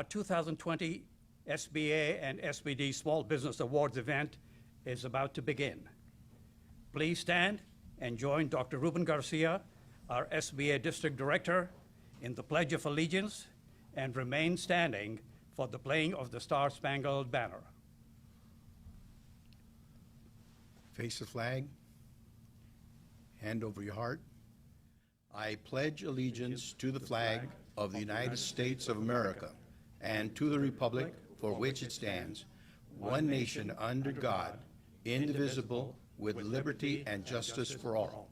Our 2020 SBA and SBD Small Business Awards event is about to begin. Please stand and join Dr. Ruben Garcia, our SBA District Director, in the Pledge of Allegiance, and remain standing for the playing of the Star-Spangled Banner. Face the flag, hand over your heart. I pledge allegiance to the flag of the United States of America and to the republic for which it stands, one nation under God, indivisible, with liberty and justice for all.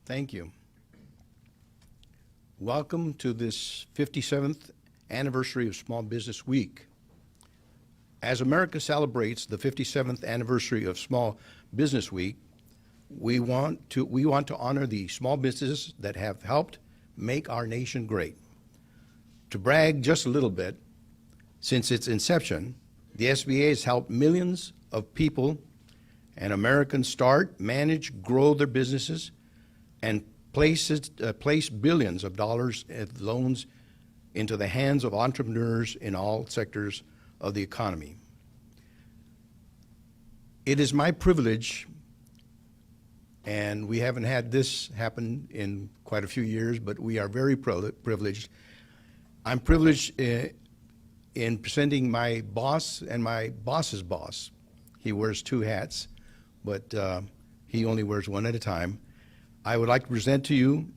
Thank you. Welcome to this 57th anniversary of Small Business Week. As America celebrates the 57th anniversary of Small Business Week, we want to honor the small businesses that have helped make our nation great. To brag just a little bit, since its inception, the SBA has helped millions of people and Americans start, manage, grow their businesses, and place billions of dollars of loans into the hands of entrepreneurs in all sectors of the economy. It is my privilege, and we haven't had this happen in quite a few years, but we are very privileged. I'm privileged in presenting my boss and my boss's boss. He wears two hats, but he only wears one at a time. I would like to present to you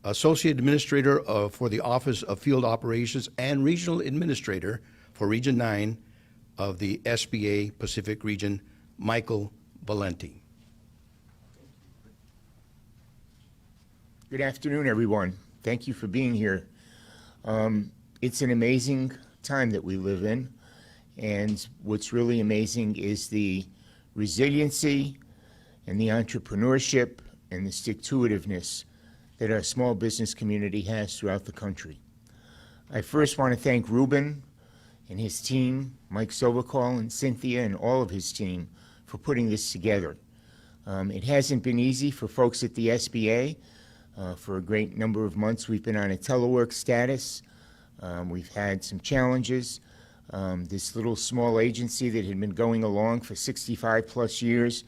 Associate Administrator for the Office of Field Operations and Regional Administrator for Region 9 of the SBA Pacific Region, Michael Valenti. Good afternoon, everyone. Thank you for being here. It's an amazing time that we live in, and what's really amazing is the resiliency and the entrepreneurship and the stick-to-itiveness that our small business community has throughout the country. I first want to thank Ruben and his team, Mike Sovacol and Cynthia and all of his team for putting this together. It hasn't been easy for folks at the SBA. For a great number of months we've been on a telework status. We've had some challenges. This little small agency that had been going along for 65 plus years,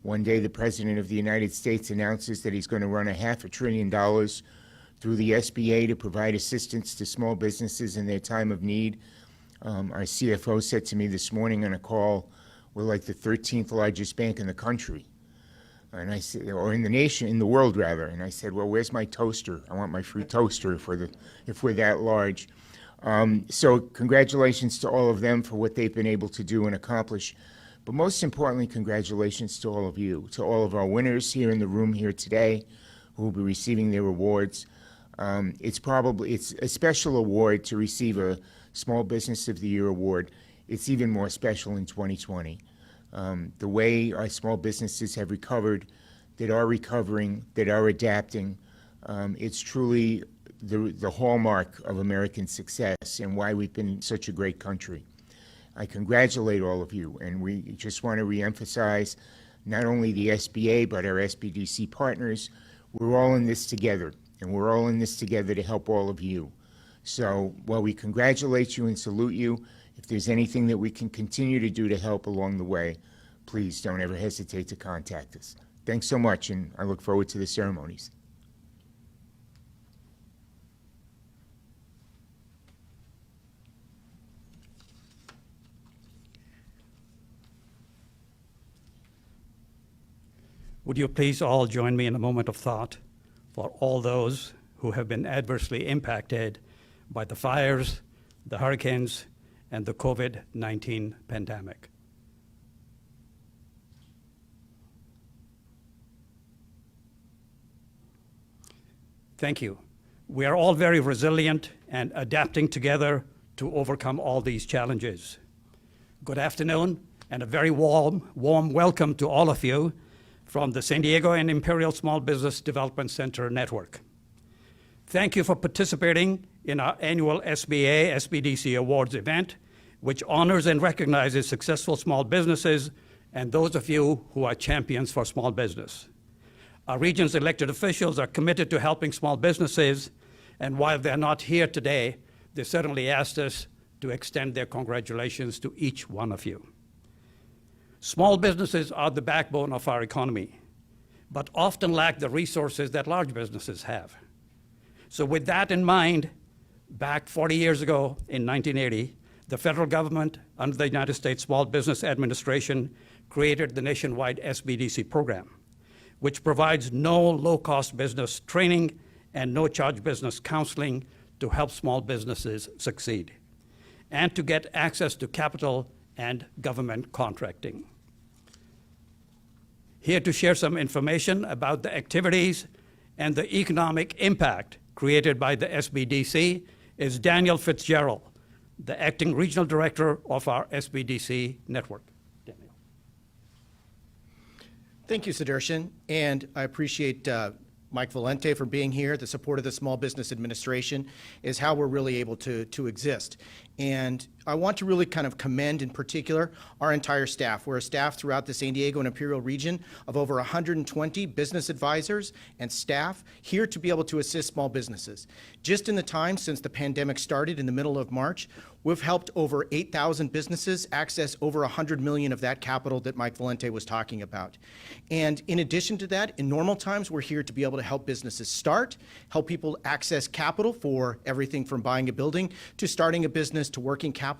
one day the President of the United States announces that he's going to run $500 billion through the SBA to provide assistance to small businesses in their time of need. Our CFO said to me this morning on a call, we're like the 13th largest bank in the country. And I said, or in the nation, in the world rather. And I said, well, where's my toaster? I want my free toaster if we're that large. So congratulations to all of them for what they've been able to do and accomplish. But most importantly, congratulations to all of you, to all of our winners here in the room here today who will be receiving their awards. It's a special award to receive a Small Business of the Year award. It's even more special in 2020. The way our small businesses have recovered, that are recovering, that are adapting, it's truly the hallmark of American success and why we've been such a great country. I congratulate all of you, and we just want to reemphasize not only the SBA, but our SBDC partners. We're all in this together, and we're all in this together to help all of you. So while we congratulate you and salute you, if there's anything that we can continue to do to help along the way, please don't ever hesitate to contact us. Thanks so much, and I look forward to the ceremonies. Would you please all join me in a moment of thought for all those who have been adversely impacted by the fires, the hurricanes, and the COVID-19 pandemic. Thank you. We are all very resilient and adapting together to overcome all these challenges. Good afternoon, and a very warm welcome to all of you from the San Diego and Imperial Small Business Development Center Network. Thank you for participating in our annual SBA SBDC Awards event, which honors and recognizes successful small businesses and those of you who are champions for small business. Our region's elected officials are committed to helping small businesses, and while they're not here today, they certainly asked us to extend their congratulations to each one of you. Small businesses are the backbone of our economy, but often lack the resources that large businesses have. So with that in mind, back 40 years ago in 1980, the federal government, under the United States Small Business Administration, created the nationwide SBDC program, which provides no low-cost business training and no-charge business counseling to help small businesses succeed, and to get access to capital and government contracting. Here to share some information about the activities and the economic impact created by the SBDC is Daniel Fitzgerald, the acting regional director of our SBDC network. Daniel. Thank you, Sudarshan, and I appreciate Mike Valente for being here. The support of the Small Business Administration is how we're really able to exist. And I want to really kind of commend in particular our entire staff. We're a staff throughout the San Diego and Imperial region of over 120 business advisors and staff here to be able to assist small businesses. Just in the time since the pandemic started in the middle of March, we've helped over 8,000 businesses access over 100 million of that capital that Mike Valente was talking about. And in addition to that, in normal times, we're here to be able to help businesses start, help people access capital for everything from buying a building to starting a business to working capital.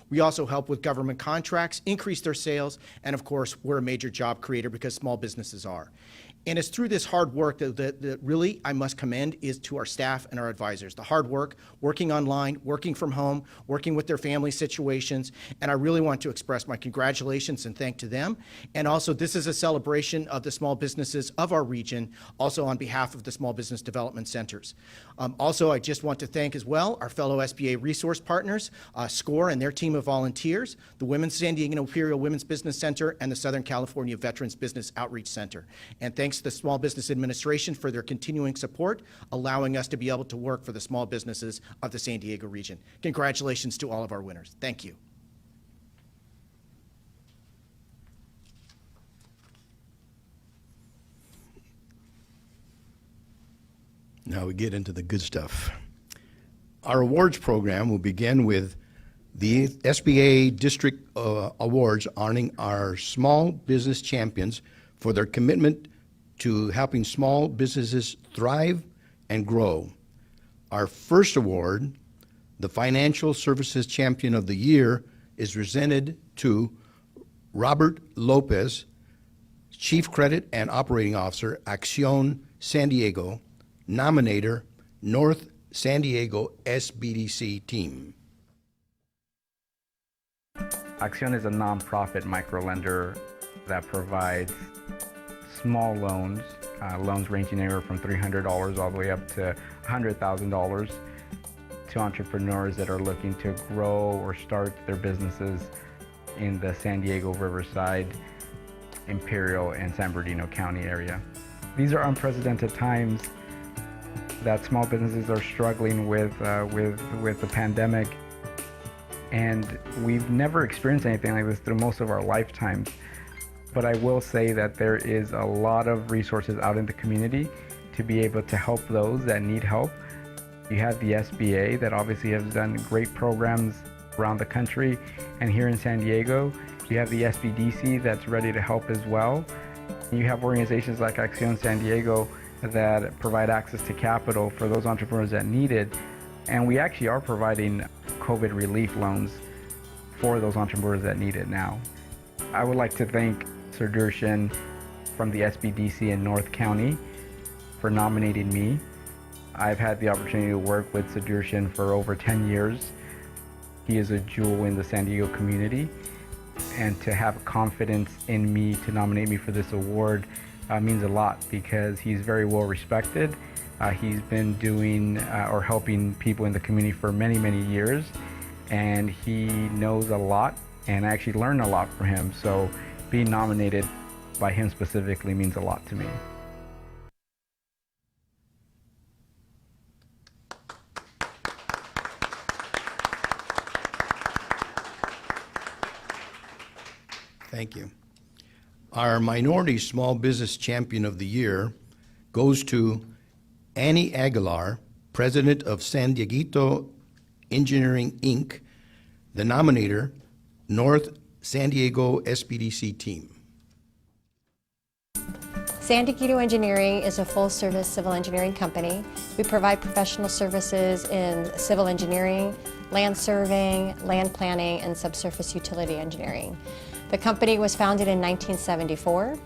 We also help with government contracts, increase their sales, and of course, we're a major job creator because small businesses are. And it's through this hard work that really I must commend is to our staff and our advisors. The hard work, working online, working from home, working with their family situations, and I really want to express my congratulations and thank to them. And also, this is a celebration of the small businesses of our region, also on behalf of the Small Business Development Centers. Also, I just want to thank as well our fellow SBA resource partners, SCORE and their team of volunteers, the Women's San Diego Imperial Women's Business Center, and the Southern California Veterans Business Outreach Center. And thanks to the Small Business Administration for their continuing support, allowing us to be able to work for the small businesses of the San Diego region. Congratulations to all of our winners. Thank you. Now we get into the good stuff. Our awards program will begin with the SBA District Awards honoring our small business champions for their commitment to helping small businesses thrive and grow. Our first award, the Financial Services Champion of the Year, is presented to Robert Lopez, Chief Credit and Operating Officer, Acción San Diego, nominator, North San Diego SBDC team. Acción is a nonprofit microlender that provides small loans, loans ranging anywhere from $300 all the way up to $100,000 to entrepreneurs that are looking to grow or start their businesses in the San Diego, Riverside, Imperial, and San Bernardino County area. These are unprecedented times that small businesses are struggling with the pandemic, and we've never experienced anything like this through most of our lifetimes. But I will say that there is a lot of resources out in the community to be able to help those that need help. You have the SBA that obviously has done great programs around the country, and here in San Diego, you have the SBDC that's ready to help as well. You have organizations like Acción San Diego that provide access to capital for those entrepreneurs that need it, and we actually are providing COVID relief loans for those entrepreneurs that need it now. I would like to thank Sudarshan from the SBDC in North County for nominating me. I've had the opportunity to work with Sudarshan for over 10 years. He is a jewel in the San Diego community, and to have confidence in me to nominate me for this award means a lot because he's very well respected. He's been doing or helping people in the community for many, many years, and he knows a lot, and I actually learned a lot from him. So being nominated by him specifically means a lot to me. Thank you. Our Minority Small Business Champion of the Year goes to Annie Aguilar, President of San Dieguito Engineering, Inc., the nominator, North San Diego SBDC team. San Dieguito Engineering is a full-service civil engineering company. We provide professional services in civil engineering, land surveying, land planning, and subsurface utility engineering. The company was founded in 1974.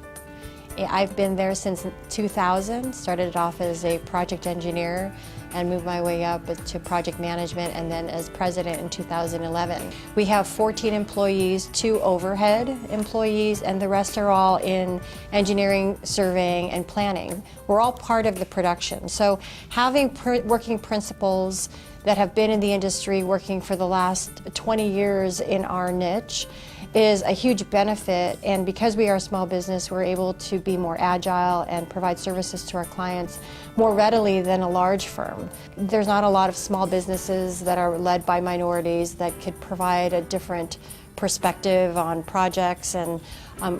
I've been there since 2000, started off as a project engineer and moved my way up to project management and then as president in 2011. We have 14 employees, 2 overhead employees, and the rest are all in engineering, surveying, and planning. We're all part of the production. So having working principals that have been in the industry working for the last 20 years in our niche is a huge benefit, and because we are a small business, we're able to be more agile and provide services to our clients more readily than a large firm. There's not a lot of small businesses that are led by minorities that could provide a different perspective on projects, and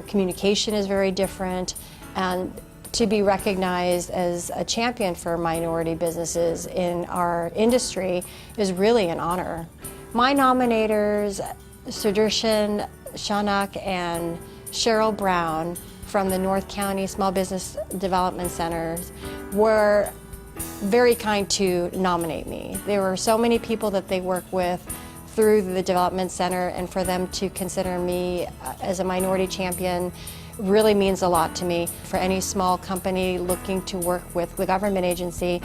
communication is very different, and to be recognized as a champion for minority businesses in our industry is really an honor. My nominators, Sudarshan Shanak and Cheryl Brown from the North County Small Business Development Centers, were very kind to nominate me. There were so many people that they work with through the Development Center, and for them to consider me as a minority champion really means a lot to me. For any small company looking to work with the government agency,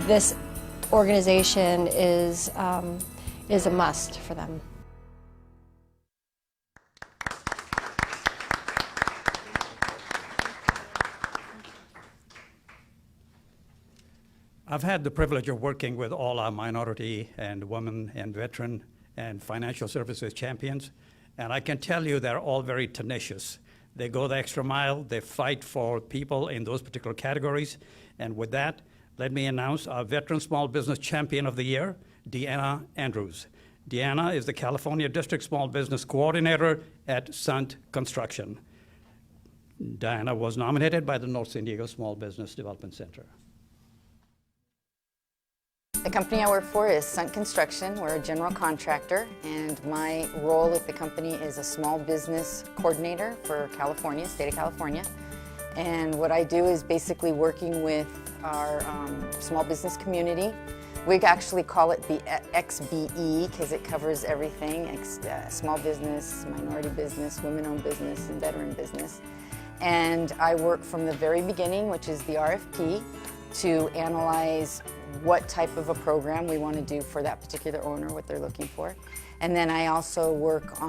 this organization is a must for them. I've had the privilege of working with all our minority and women and veteran and financial services champions, and I can tell you they're all very tenacious. They go the extra mile, they fight for people in those particular categories, and with that, let me announce our Veteran Small Business Champion of the Year, Deanna Andrews. Deanna is the California District Small Business Coordinator at Sunt Construction. Deanna was nominated by the North San Diego Small Business Development Center. The company I work for is Sunt Construction. We're a general contractor, and my role with the company is a small business coordinator for California, state of California. And what I do is basically working with our small business community. We actually call it the XBE because it covers everything, small business, minority business, women-owned business, and veteran business. And I work from the very beginning, which is the RFP, to analyze what type of a program we want to do for that particular owner, what they're looking for. And then I also work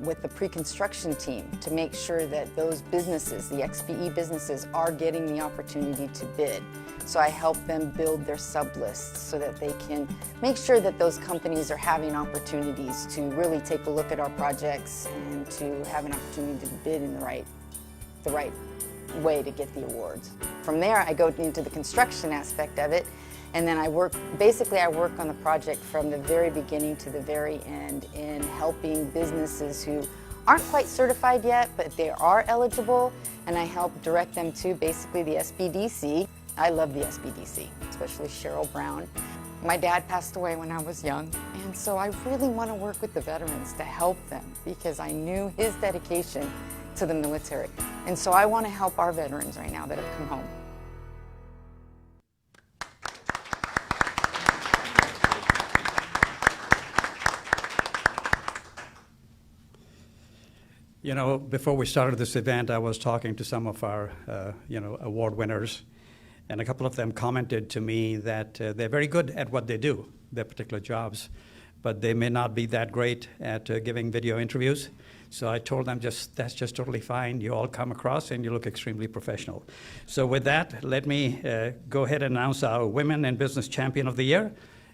with the pre-construction team to make sure that those businesses, the XBE businesses, are getting the opportunity to bid. So I help them build their sub-lists so that they can make sure that those companies are having opportunities to really take a look at our projects and to have an opportunity to bid in the right way to get the awards. From there, I go into the construction aspect of it, and then I work on the project from the very beginning to the very end in helping businesses who aren't quite certified yet, but they are eligible, and I help direct them to basically the SBDC. I love the SBDC, especially Cheryl Brown. My dad passed away when I was young, and so I really want to work with the veterans to help them because I knew his dedication to the military. And so I want to help our veterans right now that have come home. You know, before we started this event, I was talking to some of our, award winners, and a couple of them commented to me that they're very good at what they do, their particular jobs, but they may not be that great at giving video interviews. So I told them that's just totally fine. You all come across and you look extremely professional. So with that, let me go ahead and announce our Women in Business Champion of the Year,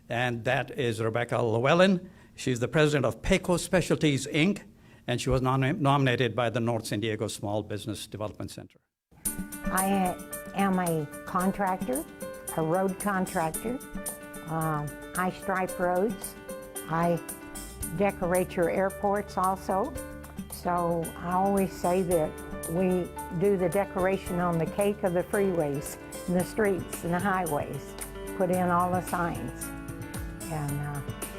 and that is Rebecca Llewellyn. She's the president of Pecos Specialties, Inc., and she was nominated by the North San Diego Small Business Development Center. I am a contractor, a road contractor. I stripe roads. I decorate your airports also. So I always say that we do the decoration on the cake of the freeways and the streets and the highways, put in all the signs. And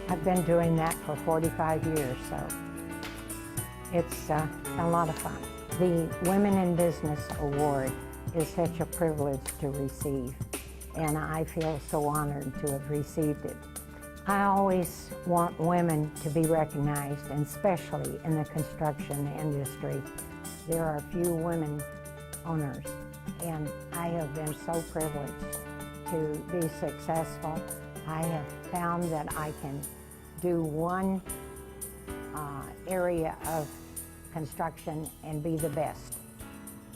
I've been doing that for 45 years, so it's a lot of fun. The Women in Business Award is such a privilege to receive, and I feel so honored to have received it. I always want women to be recognized, and especially in the construction industry. There are few women owners, and I have been so privileged to be successful. I have found that I can do one area of construction and be the best.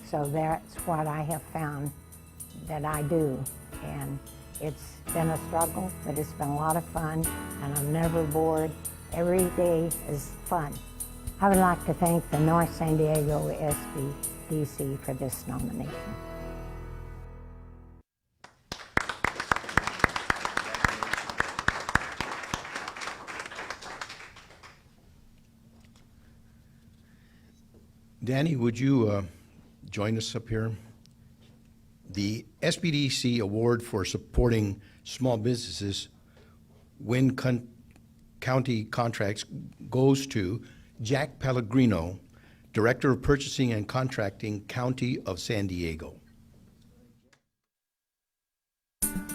So that's what I have found that I do. And it's been a struggle, but it's been a lot of fun, and I'm never bored. Every day is fun. I would like to thank the North San Diego SBDC for this nomination. Danny, would you join us up here? The SBDC Award for supporting small businesses win county contracts goes to Jack Pellegrino, Director of Purchasing and Contracting, County of San Diego.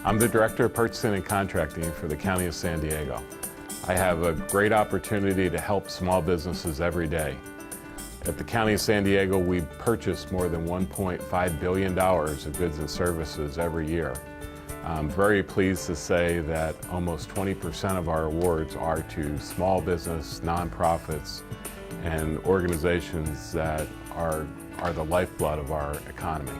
I'm the Director of Purchasing and Contracting for the County of San Diego. I have a great opportunity to help small businesses every day. At the County of San Diego, we purchase more than $1.5 billion of goods and services every year. I'm very pleased to say that almost 20% of our awards are to small business, nonprofits, and organizations that are the lifeblood of our economy.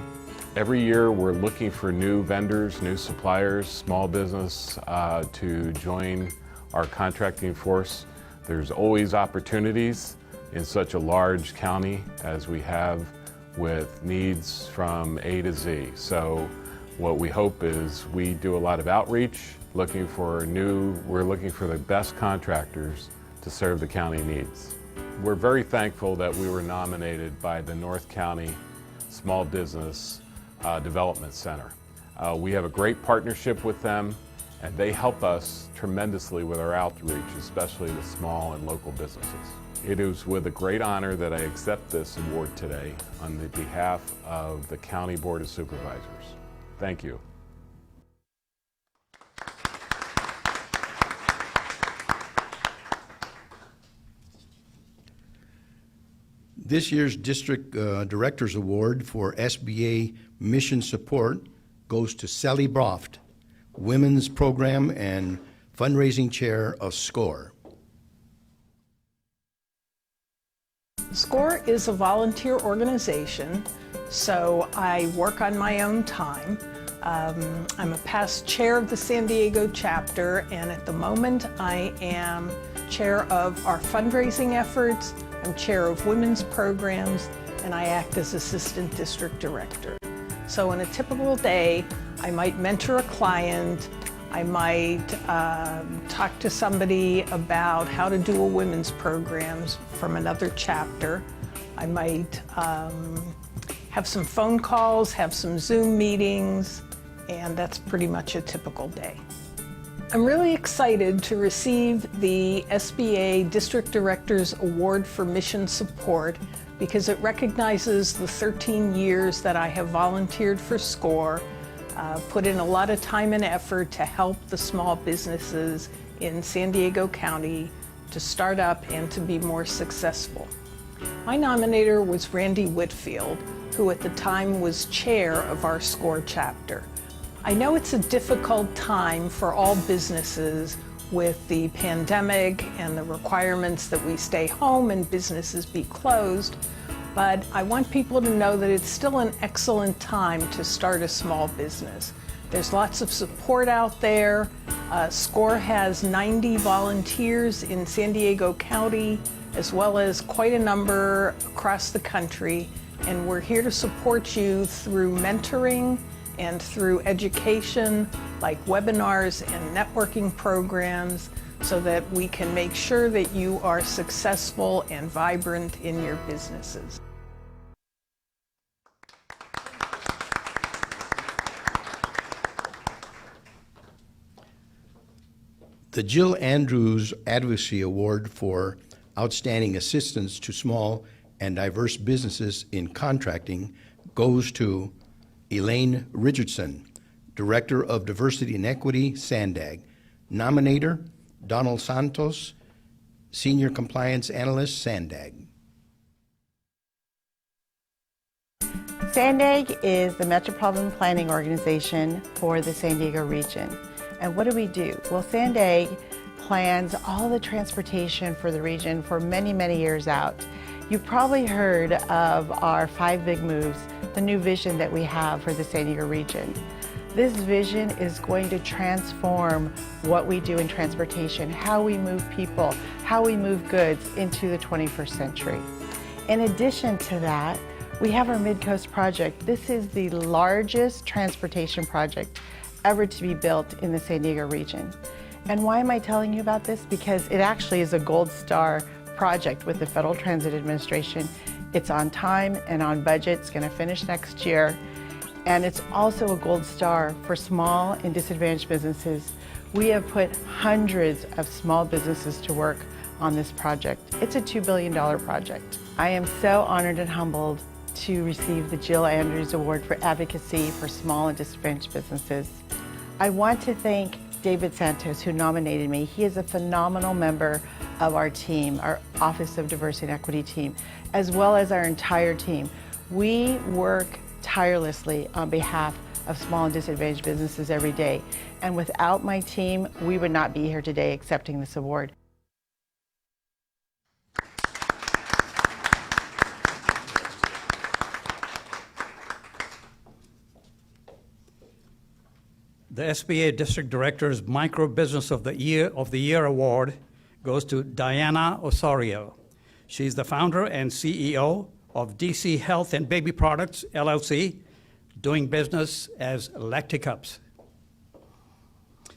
Every year we're looking for new vendors, new suppliers, small business to join our contracting force. There's always opportunities in such a large county as we have, with needs from A to Z. So what we hope is we do a lot of outreach, we're looking for the best contractors to serve the county needs. We're very thankful that we were nominated by the North County Small Business Development Center. We have a great partnership with them, and they help us tremendously with our outreach, especially to small and local businesses. It is with a great honor that I accept this award today on the behalf of the County Board of Supervisors. Thank you. This year's District Director's Award for SBA Mission Support goes to Sally Broft, Women's Program and Fundraising Chair of SCORE. SCORE is a volunteer organization, so I work on my own time. I'm a past chair of the San Diego chapter, and at the moment I am chair of our fundraising efforts, I'm chair of women's programs, and I act as assistant district director. So in a typical day, I might mentor a client, I might talk to somebody about how to do a women's programs from another chapter. I might have some phone calls, have some Zoom meetings, and that's pretty much a typical day. I'm really excited to receive the SBA District Director's Award for Mission Support because it recognizes the 13 years that I have volunteered for SCORE, put in a lot of time and effort to help the small businesses in San Diego County to start up and to be more successful. My nominator was Randy Whitfield, who at the time was chair of our SCORE chapter. I know it's a difficult time for all businesses with the pandemic and the requirements that we stay home and businesses be closed, but I want people to know that it's still an excellent time to start a small business. There's lots of support out there. SCORE has 90 volunteers in San Diego County, as well as quite a number across the country, and we're here to support you through mentoring and through education like webinars and networking programs so that we can make sure that you are successful and vibrant in your businesses. The Jill Andrews Advocacy Award for Outstanding Assistance to Small and Diverse Businesses in Contracting goes to Elaine Richardson, Director of Diversity and Equity, SANDAG. Nominator, Donald Santos, Senior Compliance Analyst, SANDAG. SANDAG is the Metropolitan Planning Organization for the San Diego region. And what do? Well, SANDAG plans all the transportation for the region for many, many years out. You've probably heard of our 5 big moves, the new vision that we have for the San Diego region. This vision is going to transform what we do in transportation, how we move people, how we move goods into the 21st century. In addition to that, we have our Mid-Coast project. This is the largest transportation project ever to be built in the San Diego region. And why am I telling you about this? Because it actually is a Gold Star project with the Federal Transit Administration. It's on time and on budget. It's going to finish next year. And it's also a Gold Star for small and disadvantaged businesses. We have put hundreds of small businesses to work on this project. It's a $2 billion project. I am so honored and humbled to receive the Jill Andrews Award for Advocacy for Small and Disadvantaged Businesses. I want to thank David Santos, who nominated me. He is a phenomenal member of our team, our Office of Diversity and Equity team, as well as our entire team. We work tirelessly on behalf of small and disadvantaged businesses every day. And without my team, we would not be here today accepting this award. The SBA District Director's Micro Business of the Year Award goes to Diana Osorio. She's the founder and CEO of DC Health and Baby Products, LLC, doing business as Lacticups.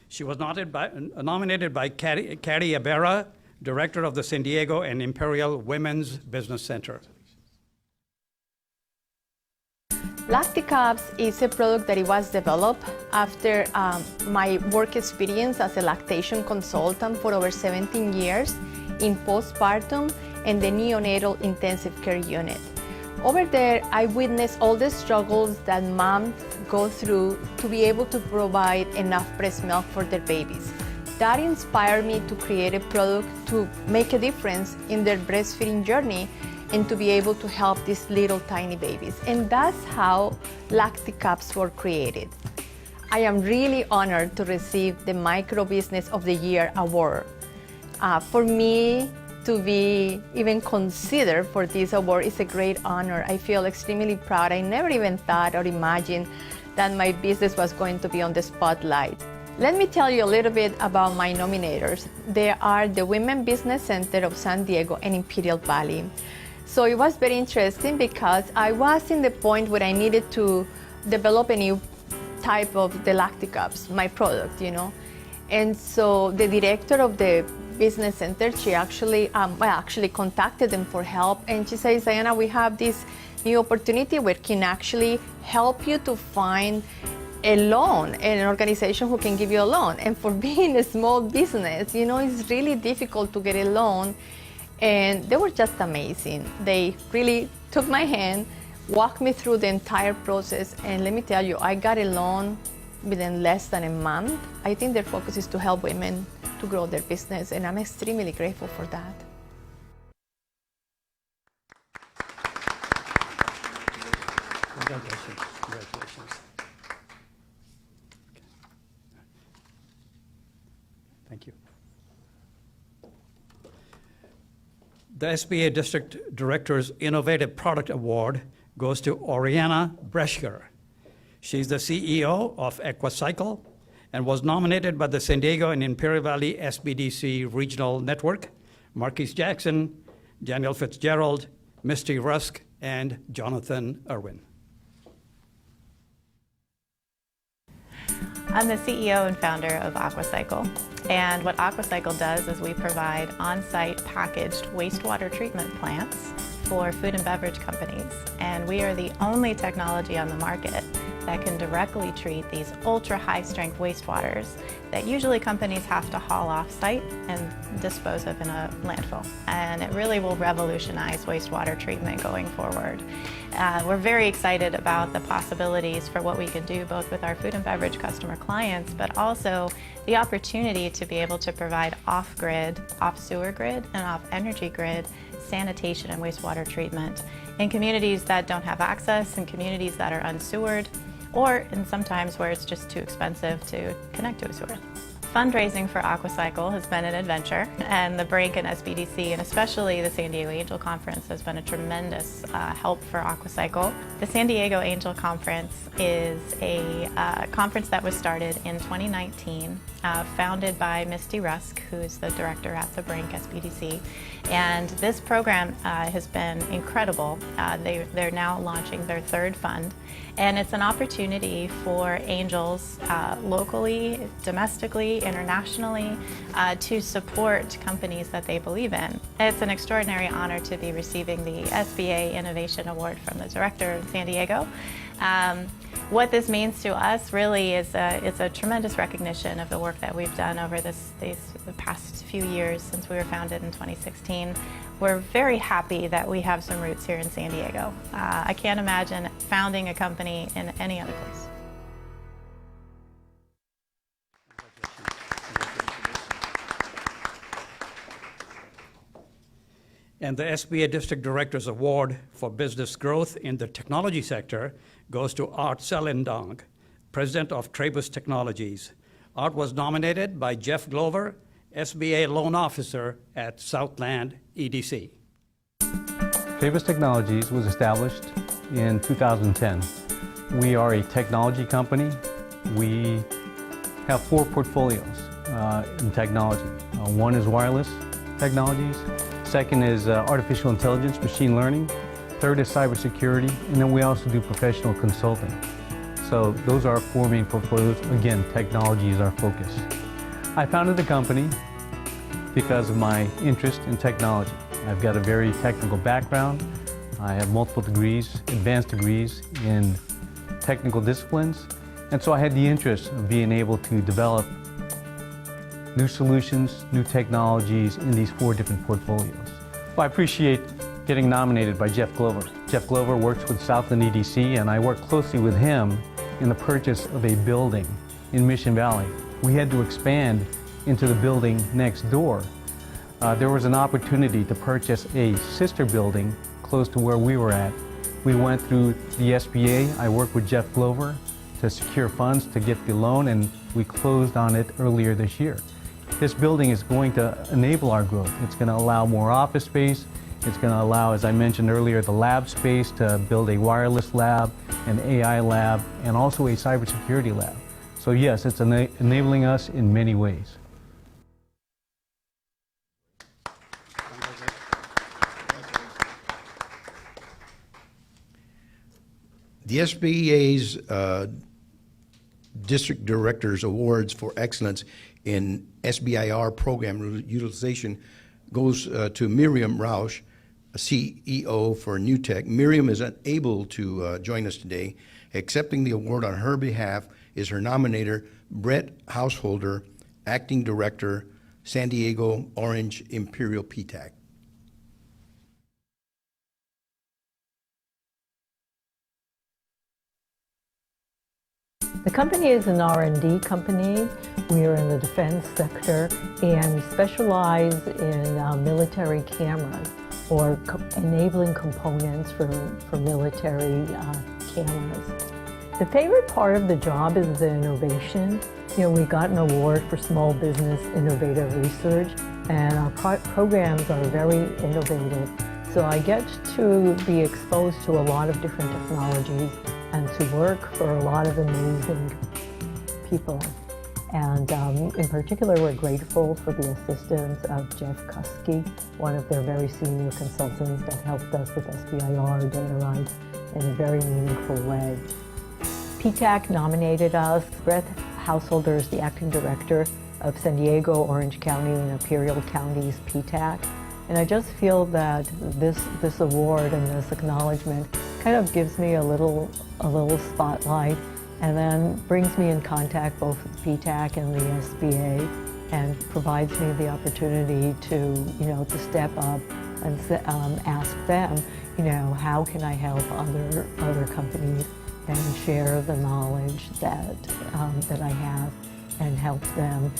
She was nominated by Caddy Abera, Director of the San Diego and Imperial Women's Business Center. Lacticups is a product that it was developed after my work experience as a lactation consultant for over 17 years in postpartum and the neonatal intensive care unit. Over there, I witnessed all the struggles that moms go through to be able to provide enough breast milk for their babies. That inspired me to create a product to make a difference in their breastfeeding journey and to be able to help these little tiny babies. And that's how Lacticups were created. I am really honored to receive the Micro Business of the Year award. For me to be even considered for this award is a great honor. I feel extremely proud. I never even thought or imagined that my business was going to be on the spotlight. Let me tell you a little bit about my nominators. They are the Women Business Center of San Diego and Imperial Valley. So it was very interesting because I was in the point where I needed to develop a new type of the Lacticups, my product, you know. And so the director of the business center, she actually contacted them for help, and she says, Diana, we have this new opportunity where we can actually help you to find a loan, an organization who can give you a loan. And for being a small business, you know, it's really difficult to get a loan. And they were just amazing. They really took my hand, walked me through the entire process, and let me tell you, I got a loan within less than a month. I think their focus is to help women to grow their business, and I'm extremely grateful for that. Congratulations. Congratulations. Thank you. The SBA District Director's Innovative Product Award goes to Oriana Breschker. She's the CEO of Aquacycle and was nominated by the San Diego and Imperial Valley SBDC Regional Network, Marquise Jackson, Daniel Fitzgerald, Misty Rusk, and Jonathan Irwin. I'm the CEO and founder of Aquacycle, and what Aquacycle does is we provide on-site packaged wastewater treatment plants for food and beverage companies, and we are the only technology on the market that can directly treat these ultra-high strength wastewaters that usually companies have to haul off-site and dispose of in a landfill. And it really will revolutionize wastewater treatment going forward. We're very excited about the possibilities for what we can do both with our food and beverage customer clients, but also the opportunity to be able to provide off-grid, off-sewer grid, and off-energy grid sanitation and wastewater treatment in communities that don't have access, in communities that are unsewered, or in sometimes where it's just too expensive to connect to a sewer. Fundraising for Aquacycle has been an adventure, and the Brink and SBDC, and especially the San Diego Angel Conference, has been a tremendous help for Aquacycle. The San Diego Angel Conference is a conference that was started in 2019, founded by Misty Rusk, who is the director at the Brink SBDC. And this program has been incredible. They're now launching their third fund, and it's an opportunity for angels locally, domestically, internationally, to support companies that they believe in. It's an extraordinary honor to be receiving the SBA Innovation Award from the director of San Diego. What this means to us really is it's a tremendous recognition of the work that we've done over the past few years since we were founded in 2016. We're very happy that we have some roots here in San Diego. I can't imagine founding a company in any other place. And the SBA District Director's Award for Business Growth in the Technology Sector goes to Art Selendong, President of Trebus Technologies. Art was nominated by Jeff Glover, SBA Loan Officer at Southland EDC. Trebus Technologies was established in 2010. We are a technology company. We have 4 portfolios in technology. One is wireless technologies. Second is artificial intelligence, machine learning. Third is cybersecurity, and then we also do professional consulting. So those are our 4 main portfolios. Again, technology is our focus. I founded the company because of my interest in technology. I've got a very technical background. I have multiple degrees, advanced degrees in technical disciplines, and so I had the interest of being able to develop new solutions, new technologies in these 4 different portfolios. Well, I appreciate getting nominated by Jeff Glover. Jeff Glover works with Southland EDC, and I work closely with him in the purchase of a building in Mission Valley. We had to expand into the building next door. There was an opportunity to purchase a sister building close to where we were at. We went through the SBA. I worked with Jeff Glover to secure funds to get the loan, and we closed on it earlier this year. This building is going to enable our growth. It's going to allow more office space. It's going to allow, as I mentioned earlier, the lab space to build a wireless lab, an AI lab, and also a cybersecurity lab. So yes, it's enabling us in many ways. The SBA's District Directors Awards for Excellence in SBIR program utilization goes to Miriam Rausch, CEO for NewTek. Miriam is unable to join us today. Accepting the award on her behalf is her nominator, Brett Householder, Acting Director, San Diego Orange Imperial PTAC. The company is an R&D company. We are in the defense sector, and we specialize in military cameras, or enabling components for military cameras. The favorite part of the job is the innovation. You know, we got an award for small business innovative research, and our programs are very innovative. So I get to be exposed to a lot of different technologies and to work for a lot of amazing people. And in particular, we're grateful for the assistance of Jeff Kuski, one of their very senior consultants that helped us with SBIR data rights in a very meaningful way. PTAC nominated us. Brett Householder is the acting director of San Diego, Orange County, and Imperial County's PTAC. And I just feel that this award and this acknowledgement kind of gives me a little spotlight, and then brings me in contact both with PTAC and the SBA, and provides me the opportunity to step up and ask them, how can I help other companies, and share the knowledge that I have, and help them,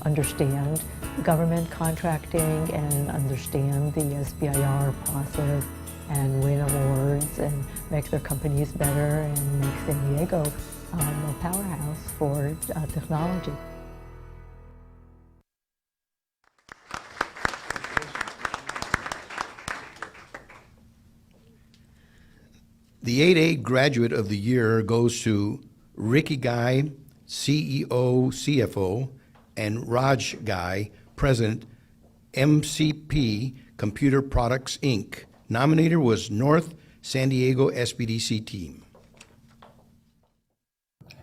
understand government contracting and understand the SBIR process, and win awards and make their companies better and make San Diego a powerhouse for technology. The 8A Graduate of the Year goes to Ricky Guy, CEO, CFO, and Raj Guy, President, MCP Computer Products, Inc. Nominator was North San Diego SBDC team.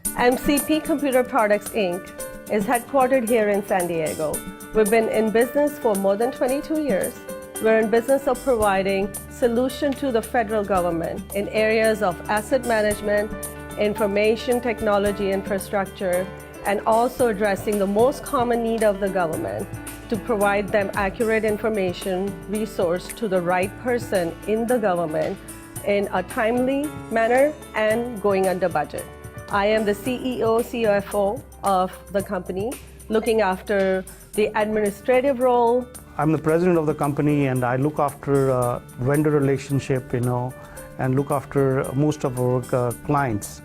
MCP Computer Products, Inc. is headquartered here in San Diego. We've been in business for more than 22 years. We're in business of providing solutions to the federal government in areas of asset management, information technology infrastructure, and also addressing the most common need of the government, to provide them accurate information resource to the right person in the government in a timely manner and going under budget. I am the CEO, CFO of the company, looking after the administrative role. I'm the president of the company, and I look after vendor relationship, and look after most of our clients.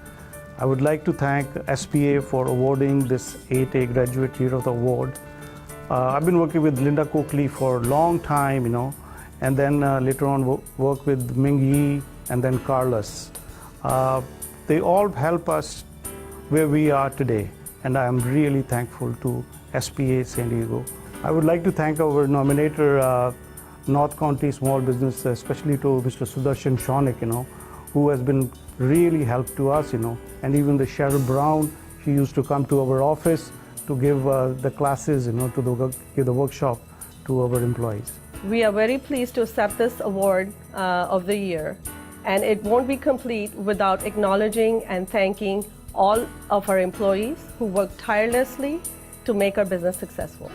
I would like to thank SBA for awarding this 8A Graduate Year of the Award. I've been working with Linda Coakley for a long time, and then later on work with Ming Yi and then Carlos. They all help us where we are today, and I am really thankful to SBA San Diego. I would like to thank our nominator, North County Small Business, especially to Mr. Sudarshan Shonik, who has been really help to us, and even the Cheryl Brown, she used to come to our office to give the classes, to give the workshop to our employees. We are very pleased to accept this award of the year, and it won't be complete without acknowledging and thanking all of our employees who work tirelessly to make our business successful.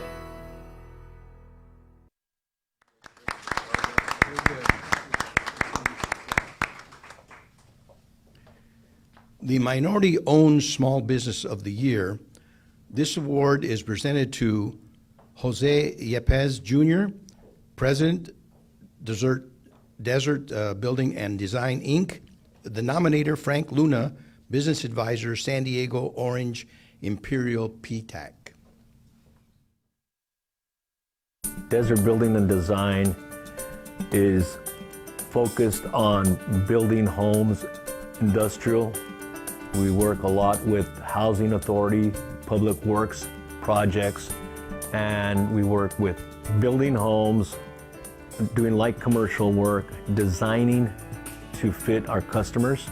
The Minority-Owned Small Business of the Year. This award is presented to Jose Yepes Jr., President, Desert Building and Design, Inc. The nominator, Frank Luna, Business Advisor, San Diego Orange Imperial PTAC. Desert Building and Design is focused on building homes, industrial. We work a lot with Housing Authority, Public Works projects, and we work with building homes, doing light commercial work, designing to fit our customers.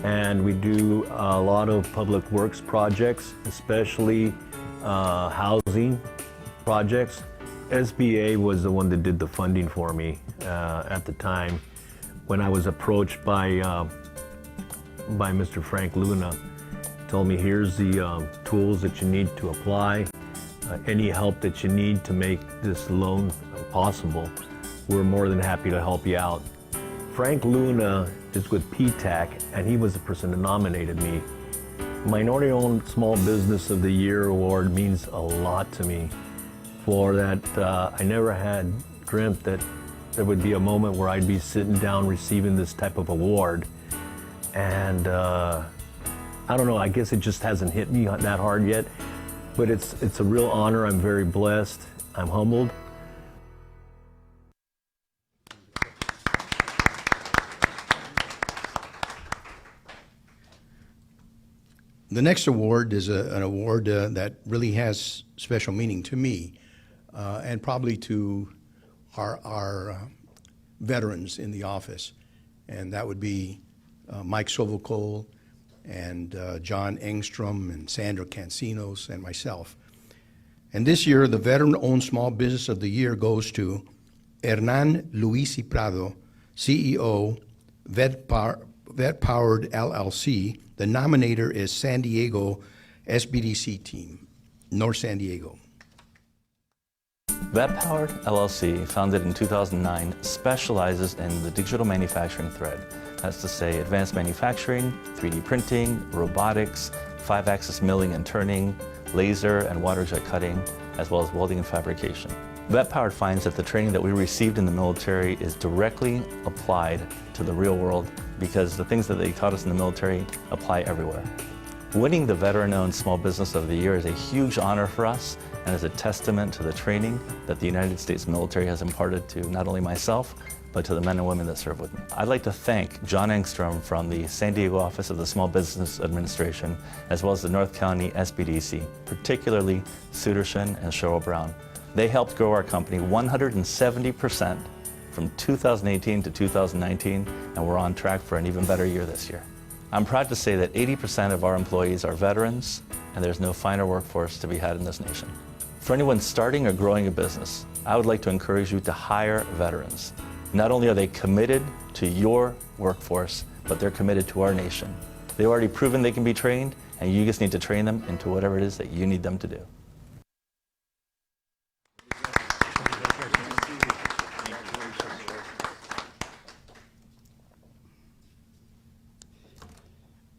And we do a lot of public works projects, especially housing projects. SBA was the one that did the funding for me at the time when I was approached by Mr. Frank Luna. told me, here's the tools that you need to apply. Any help that you need to make this loan possible, we're more than happy to help you out. Frank Luna is with PTAC, and he was the person that nominated me. Minority-Owned Small Business of the Year award means a lot to me. For that, I never had dreamt that there would be a moment where I'd be sitting down receiving this type of award. And I don't know, I guess it just hasn't hit me that hard yet, but it's a real honor. I'm very blessed. I'm humbled. The next award is an award that really has special meaning to me and probably to our veterans in the office. And that would be Mike Sovokol and John Engstrom and Sandra Cancinos and myself. And this year, the Veteran-Owned Small Business of the Year goes to Hernan Luisi Prado, CEO, Vet Powered LLC. The nominator is San Diego SBDC team, North San Diego. Vet Powered LLC, founded in 2009, specializes in the digital manufacturing thread. That's to say advanced manufacturing, 3D printing, robotics, 5-axis milling and turning, laser and water jet cutting, as well as welding and fabrication. Vet Powered finds that the training that we received in the military is directly applied to the real world because the things that they taught us in the military apply everywhere. Winning the Veteran-Owned Small Business of the Year is a huge honor for us and is a testament to the training that the United States military has imparted to not only myself, but to the men and women that serve with me. I'd like to thank John Engstrom from the San Diego Office of the Small Business Administration, as well as the North County SBDC, particularly Sudershan and Cheryl Brown. They helped grow our company 170% from 2018 to 2019, and we're on track for an even better year this year. I'm proud to say that 80% of our employees are veterans, and there's no finer workforce to be had in this nation. For anyone starting or growing a business, I would like to encourage you to hire veterans. Not only are they committed to your workforce, but they're committed to our nation. They've already proven they can be trained, and you just need to train them into whatever it is that you need them to do.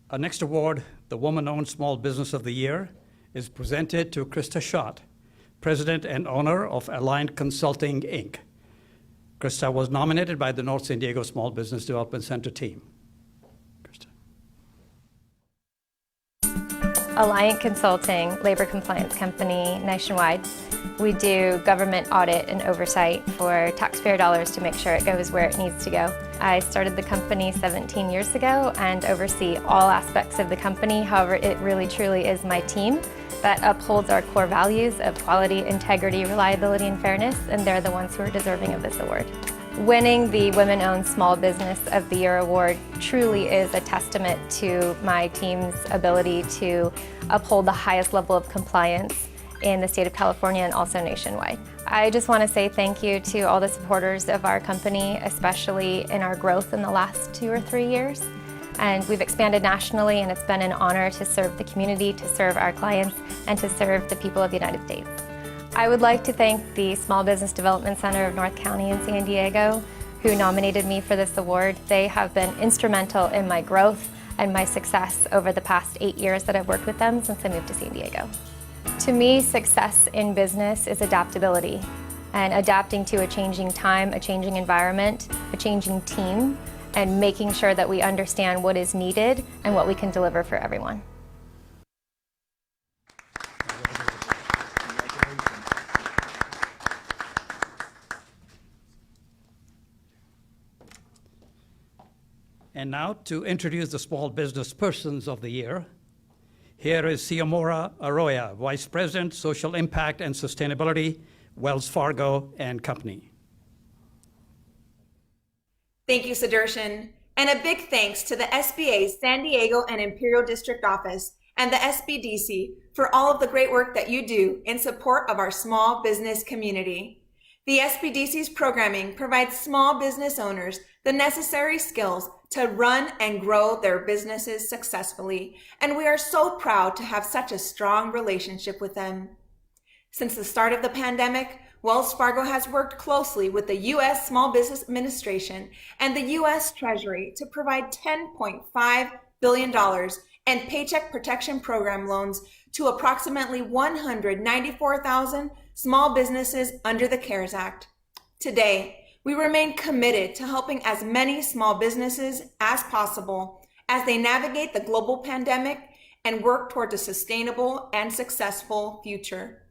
Our next award, the Woman-Owned Small Business of the Year, is presented to Krista Schott, President and owner of Aligned Consulting, Inc. Krista was nominated by the North San Diego Small Business Development Center team. Alliant Consulting, labor compliance company nationwide. We do government audit and oversight for taxpayer dollars to make sure it goes where it needs to go. I started the company 17 years ago and oversee all aspects of the company. However, it really truly is my team that upholds our core values of quality, integrity, reliability, and fairness, and they're the ones who are deserving of this award. Winning the Women-Owned Small Business of the Year award truly is a testament to my team's ability to uphold the highest level of compliance in the state of California and also nationwide. I just want to say thank you to all the supporters of our company, especially in our growth in the last 2 or 3 years. And we've expanded nationally, and it's been an honor to serve the community, to serve our clients, and to serve the people of the United States. I would like to thank the Small Business Development Center of North County in San Diego, who nominated me for this award. They have been instrumental in my growth and my success over the past 8 years that I've worked with them since I moved to San Diego. To me, success in business is adaptability, and adapting to a changing time, a changing environment, a changing team, and making sure that we understand what is needed and what we can deliver for everyone. And now to introduce the Small Business Persons of the Year, here is Xiomara Arroyo, Vice President, Social Impact and Sustainability, Wells Fargo and Company. Thank you, Sudarshan. And a big thanks to the SBA's San Diego and Imperial District Office and the SBDC for all of the great work that you do in support of our small business community. The SBDC's programming provides small business owners the necessary skills to run and grow their businesses successfully, and we are so proud to have such a strong relationship with them. Since the start of the pandemic, Wells Fargo has worked closely with the U.S. Small Business Administration and the U.S. Treasury to provide $10.5 billion in Paycheck Protection Program loans to approximately 194,000 small businesses under the CARES Act. Today, we remain committed to helping as many small businesses as possible as they navigate the global pandemic and work toward a sustainable and successful future.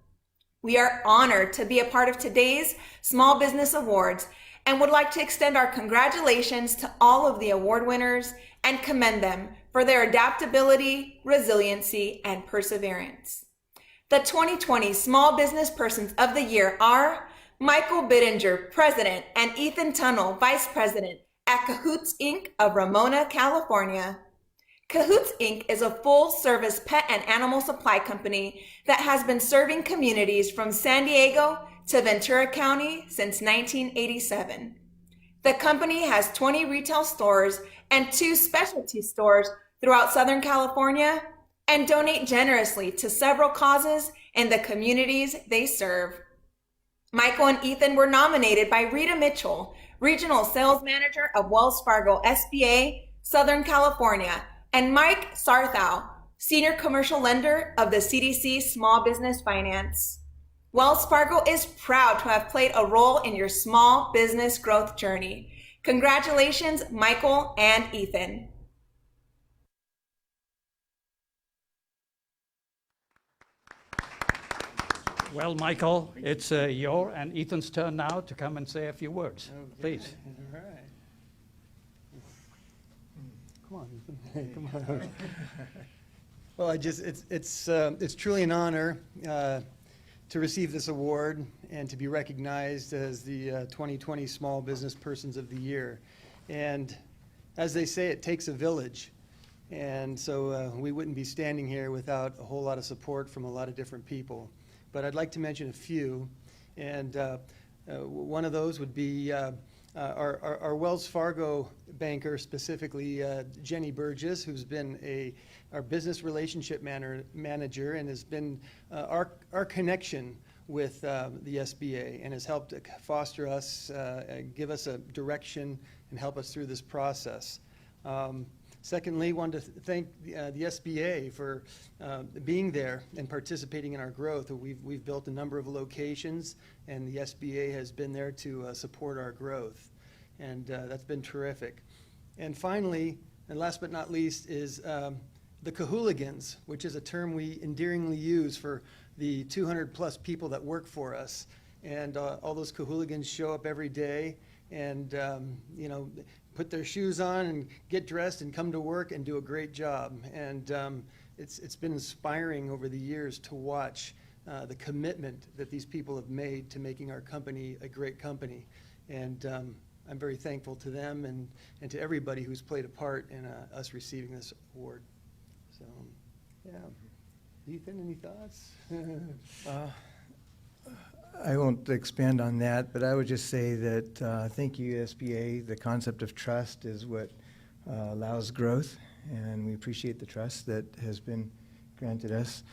We are honored to be a part of today's Small Business Awards and would like to extend our congratulations to all of the award winners and commend them for their adaptability, resiliency, and perseverance. The 2020 Small Business Persons of the Year are Michael Bittinger, President, and Ethan Tunnell, Vice President at Cahoots Inc. of Ramona, California. Cahoots Inc. is a full-service pet and animal supply company that has been serving communities from San Diego to Ventura County since 1987. The company has 20 retail stores and 2 specialty stores throughout Southern California and donate generously to several causes in the communities they serve. Michael and Ethan were nominated by Rita Mitchell, Regional Sales Manager of Wells Fargo SBA, Southern California, and Mike Sarthow, Senior Commercial Lender of the CDC Small Business Finance. Wells Fargo is proud to have played a role in your small business growth journey. Congratulations, Michael and Ethan. Well, Michael, it's your and Ethan's turn now to come and say a few words. Okay. Please. All right. Come on, Ethan. Come on. Well, it's truly an honor to receive this award and to be recognized as the 2020 Small Business Persons of the Year. And as they say, it takes a village. And so we wouldn't be standing here without a whole lot of support from a lot of different people. But I'd like to mention a few, and one of those would be our Wells Fargo banker, specifically Jenny Burgess, who's been our business relationship manager and has been our connection with the SBA and has helped foster us, give us a direction, and help us through this process. Secondly, wanted to thank the SBA for being there and participating in our growth. We've built a number of locations, and the SBA has been there to support our growth, and that's been terrific. And finally, and last but not least, is the Cahooligans, which is a term we endearingly use for the 200-plus people that work for us. And all those Cahooligans show up every day and, put their shoes on and get dressed and come to work and do a great job. And it's been inspiring over the years to watch the commitment that these people have made to making our company a great company. And I'm very thankful to them and to everybody who's played a part in us receiving this award. So, yeah. Ethan, any thoughts? I won't expand on that, but I would just say that thank you, SBA. The concept of trust is what allows growth, and we appreciate the trust that has been granted us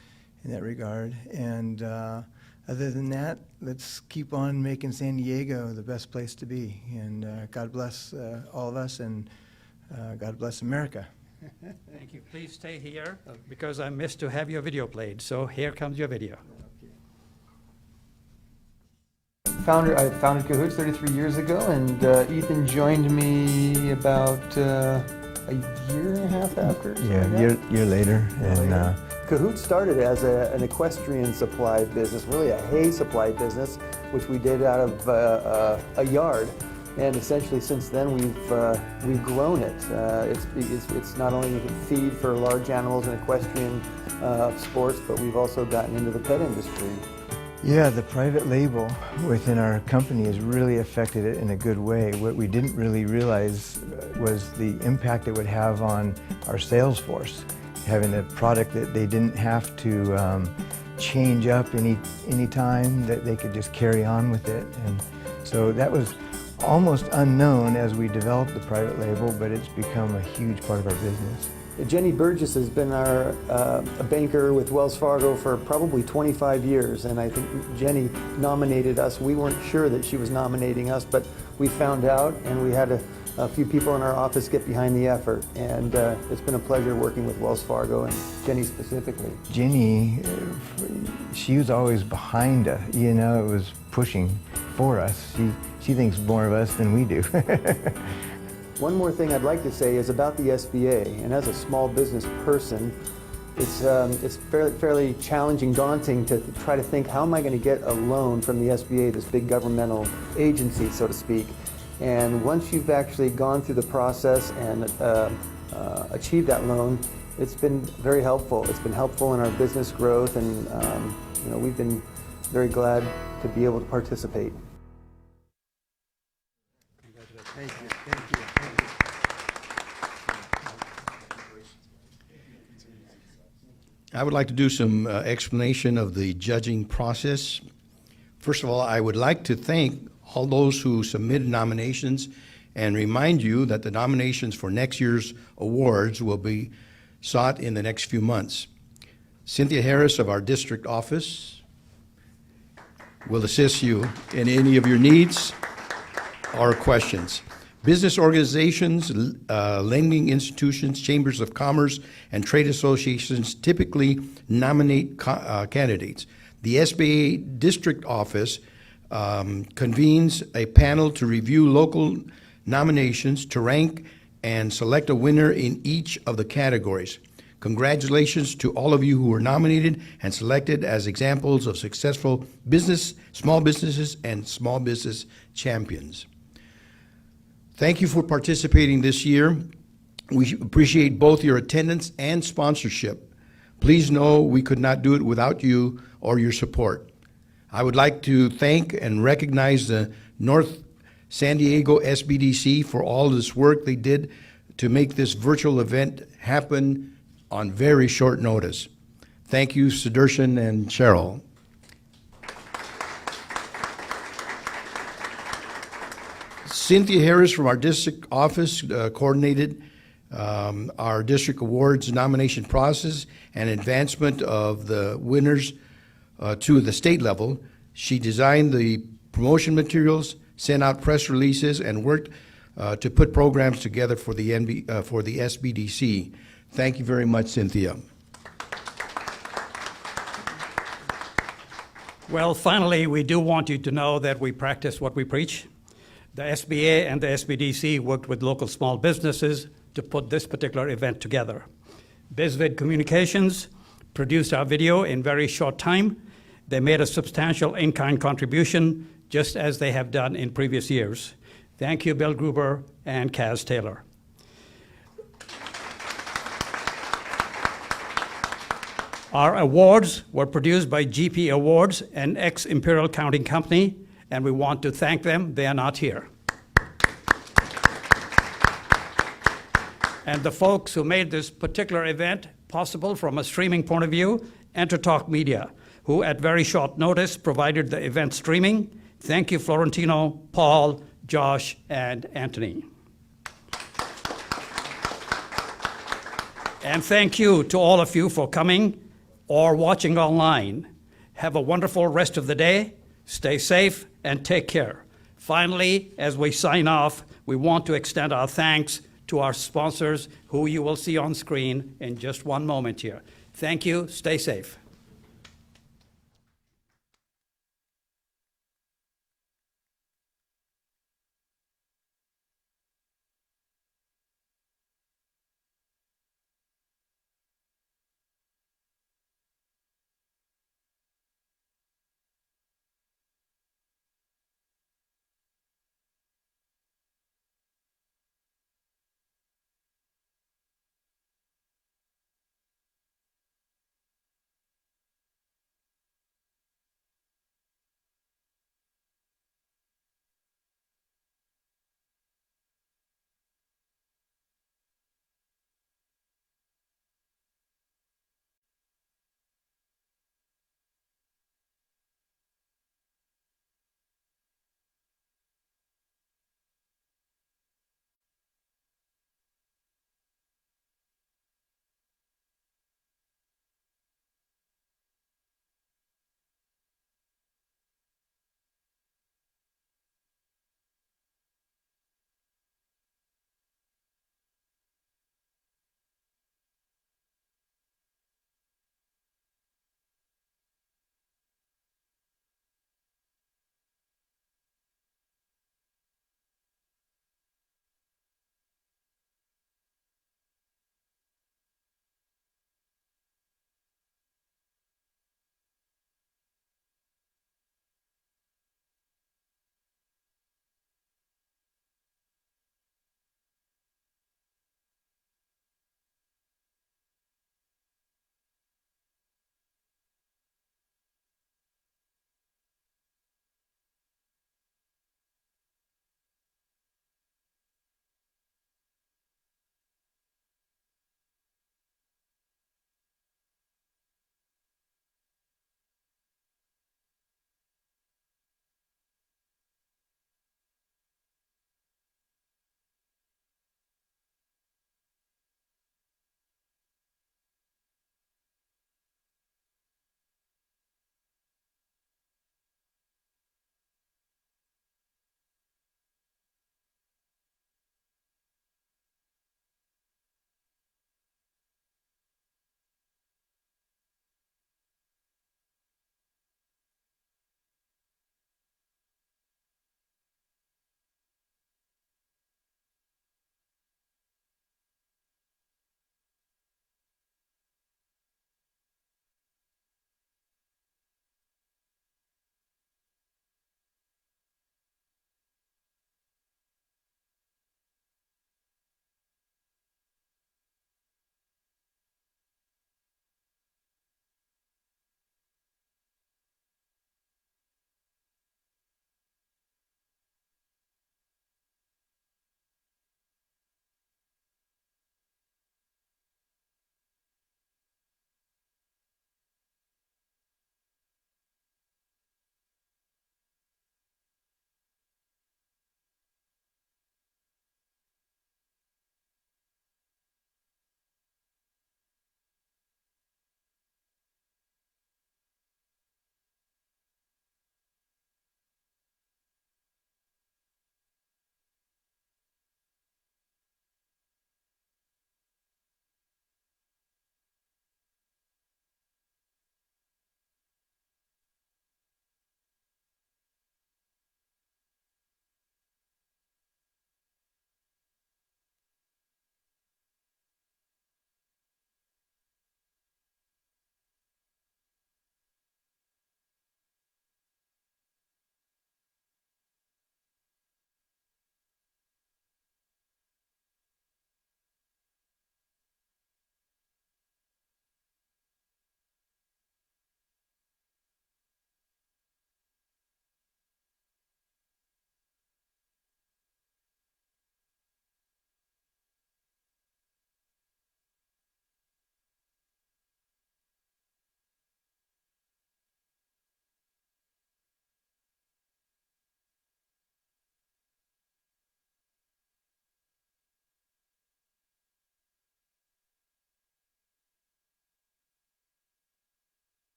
in that regard. And other than that, let's keep on making San Diego the best place to be. And God bless all of us, and God bless America. Thank you. Please stay here because I missed to have your video played. So here comes your video. I founded Cahoots 33 years ago, and Ethan joined me about a year and a half after. Yeah, year later. And Cahoots started as an equestrian supply business, really a hay supply business, which we did out of a yard. And essentially, since then, we've grown it. It's not only feed for large animals and equestrian sports, but we've also gotten into the pet industry. yeah, the private label within our company has really affected it in a good way. What we didn't really realize was the impact it would have on our sales force, having a product that they didn't have to change up any time, that they could just carry on with it. And So that was almost unknown as we developed the private label, but it's become a huge part of our business. Jenny Burgess has been a banker with Wells Fargo for probably 25 years, and I think Jenny nominated us. We weren't sure that she was nominating us, but we found out, and we had a few people in our office get behind the effort, and it's been a pleasure working with Wells Fargo and Jenny specifically. Jenny, she was always behind us, you know, it was pushing for us. She thinks more of us than we do. One more thing I'd like to say is about the SBA, and as a small business person, it's fairly challenging, daunting to try to think, how am I going to get a loan from the SBA, this big governmental agency, so to speak. And once you've actually gone through the process and achieved that loan, it's been very helpful. It's been helpful in our business growth, and you know, we've been very glad to be able to participate. Thank you. Thank you. I would like to do some explanation of the judging process. First of all, I would like to thank all those who submitted nominations and remind you that the nominations for next year's awards will be sought in the next few months. Cynthia Harris of our district office will assist you in any of your needs or questions. Business organizations, lending institutions, chambers of commerce, and trade associations typically nominate candidates. The SBA district office convenes a panel to review local nominations, to rank and select a winner in each of the categories. Congratulations to all of you who were nominated and selected as examples of successful business, small businesses, and small business champions. Thank you for participating this year. We appreciate both your attendance and sponsorship. Please know we could not do it without you or your support. I would like to thank and recognize the North San Diego SBDC for all this work they did to make this virtual event happen on very short notice. Thank you, Sudarshan and Cheryl. Cynthia Harris from our district office coordinated our district awards nomination process and advancement of the winners to the state level. She designed the promotion materials, sent out press releases, and worked to put programs together for the SBDC. Thank you very much, Cynthia. Well, finally, we do want you to know that we practice what we preach. The SBA and the SBDC worked with local small businesses to put this particular event together. BizVid Communications produced our video in very short time. They made a substantial in-kind contribution, just as they have done in previous years. Thank you, Bill Gruber and Kaz Taylor. Our awards were produced by GP Awards, an ex-Imperial Counting Company, and we want to thank them. They are not here. And the folks who made this particular event possible from a streaming point of view, EnterTalk Media, who at very short notice provided the event streaming. Thank you, Florentino, Paul, Josh, and Anthony. And thank you to all of you for coming or watching online. Have a wonderful rest of the day. Stay safe and take care. Finally, as we sign off, we want to extend our thanks to our sponsors, who you will see on screen in just one moment here. Thank you. Stay safe.